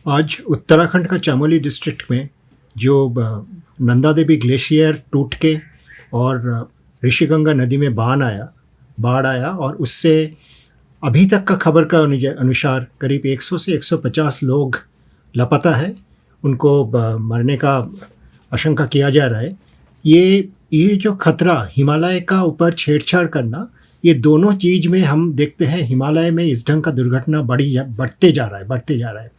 आज उत्तराखंड का चमोली डिस्ट्रिक्ट में जो नंदा देवी ग्लेशियर टूट के और ऋषिगंगा नदी में बाढ़ आया और उससे अभी तक का खबर का अनुसार करीब 100 से 150 लोग लापता है। उनको मरने का आशंका किया जा रहा है। ये जो खतरा हिमालय का ऊपर छेड़छाड़ करना, ये दोनों चीज़ में हम देखते हैं हिमालय में इस ढंग का दुर्घटना बढ़ते जा रहा है।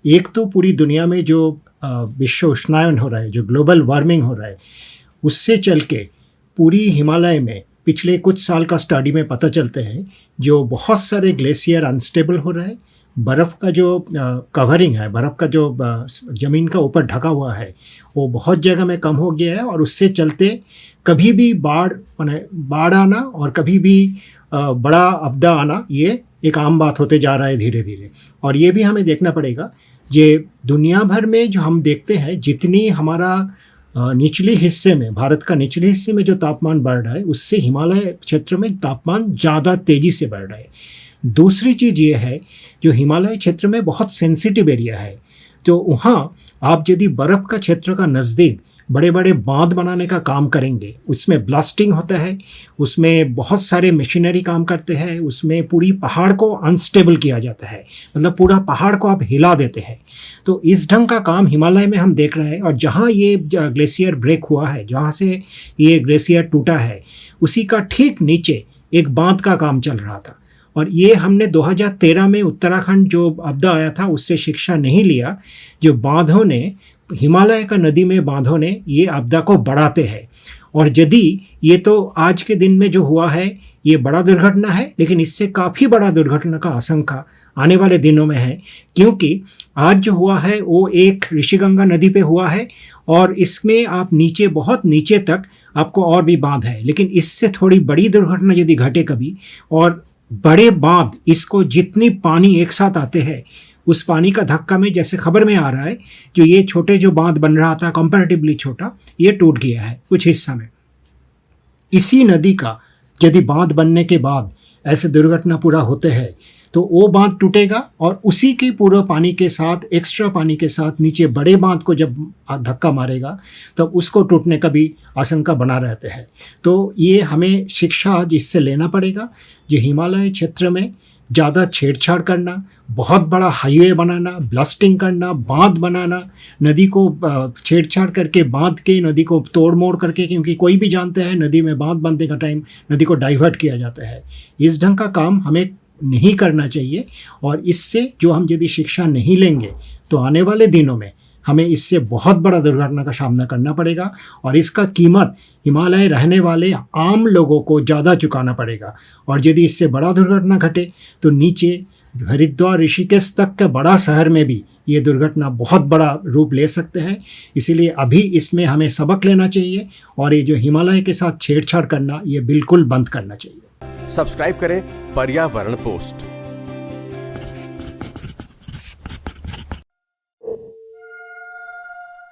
एक तो पूरी दुनिया में जो विश्व उष्णायन हो रहा है, जो ग्लोबल वार्मिंग हो रहा है, उससे चल के पूरी हिमालय में पिछले कुछ साल का स्टडी में पता चलते हैं जो बहुत सारे ग्लेशियर अनस्टेबल हो रहा है। बर्फ़ का जो कवरिंग है, बर्फ़ का जो ज़मीन का ऊपर ढका हुआ है, वो बहुत जगह में कम हो गया है और उससे चलते कभी भी बाढ़ आना और कभी भी बड़ा आपदा आना, ये एक आम बात होते जा रहा है धीरे धीरे। और ये भी हमें देखना पड़ेगा, ये दुनिया भर में जो हम देखते हैं, जितनी हमारा निचले हिस्से में, भारत का निचले हिस्से में जो तापमान बढ़ रहा है, उससे हिमालय क्षेत्र में तापमान ज़्यादा तेज़ी से बढ़ रहा है। दूसरी चीज़ ये है, जो हिमालय क्षेत्र में बहुत सेंसिटिव एरिया है, तो वहाँ आप यदि बर्फ़ का क्षेत्र का नज़दीक बड़े बड़े बांध बनाने का काम करेंगे, उसमें ब्लास्टिंग होता है, उसमें बहुत सारे मशीनरी काम करते हैं, उसमें पूरी पहाड़ को अनस्टेबल किया जाता है, मतलब पूरा पहाड़ को आप हिला देते हैं। तो इस ढंग का काम हिमालय में हम देख रहे हैं। और जहाँ ये ग्लेशियर ब्रेक हुआ है, जहाँ से ये ग्लेशियर टूटा है, उसी का ठीक नीचे एक बांध का काम चल रहा था। और ये हमने 2013 में उत्तराखंड जो आपदा आया था उससे शिक्षा नहीं लिया। जो बांधों ने, हिमालय का नदी में बांधों ने ये आपदा को बढ़ाते हैं। और यदि ये तो आज के दिन में जो हुआ है ये बड़ा दुर्घटना है, लेकिन इससे काफ़ी बड़ा दुर्घटना का आशंका आने वाले दिनों में है, क्योंकि आज जो हुआ है वो एक ऋषिगंगा नदी पे हुआ है और इसमें आप नीचे, बहुत नीचे तक आपको और भी बांध है। लेकिन इससे थोड़ी बड़ी दुर्घटना यदि घटे कभी, और बड़े बांध, इसको जितनी पानी एक साथ आते हैं, उस पानी का धक्का में, जैसे खबर में आ रहा है, जो ये छोटे जो बांध बन रहा था कंपैरेटिवली छोटा, ये टूट गया है कुछ हिस्सा में। इसी नदी का यदि बांध बनने के बाद ऐसे दुर्घटना पूरा होते हैं तो वो बांध टूटेगा और उसी के पूरा पानी के साथ, एक्स्ट्रा पानी के साथ नीचे बड़े बांध को जब धक्का मारेगा तब उसको टूटने का भी आशंका बना रहते हैं। तो ये हमें शिक्षा आज इससे लेना पड़ेगा। ये हिमालय क्षेत्र में ज़्यादा छेड़छाड़ करना, बहुत बड़ा हाईवे बनाना, ब्लास्टिंग करना, बांध बनाना, नदी को छेड़छाड़ करके बांध के नदी को तोड़ मोड़ करके, क्योंकि कोई भी जानते हैं नदी में बांध बनने का टाइम नदी को डाइवर्ट किया जाता है। इस ढंग का काम हमें नहीं करना चाहिए। और इससे जो हम यदि शिक्षा नहीं लेंगे तो आने वाले दिनों में हमें इससे बहुत बड़ा दुर्घटना का सामना करना पड़ेगा और इसका कीमत हिमालय रहने वाले आम लोगों को ज़्यादा चुकाना पड़ेगा। और यदि इससे बड़ा दुर्घटना घटे तो नीचे हरिद्वार, ऋषिकेश तक के बड़ा शहर में भी ये दुर्घटना बहुत बड़ा रूप ले सकते हैं। इसीलिए अभी इसमें हमें सबक लेना चाहिए और ये जो हिमालय के साथ छेड़छाड़ करना, ये बिल्कुल बंद करना चाहिए। सब्सक्राइब करें पर्यावरण पोस्ट।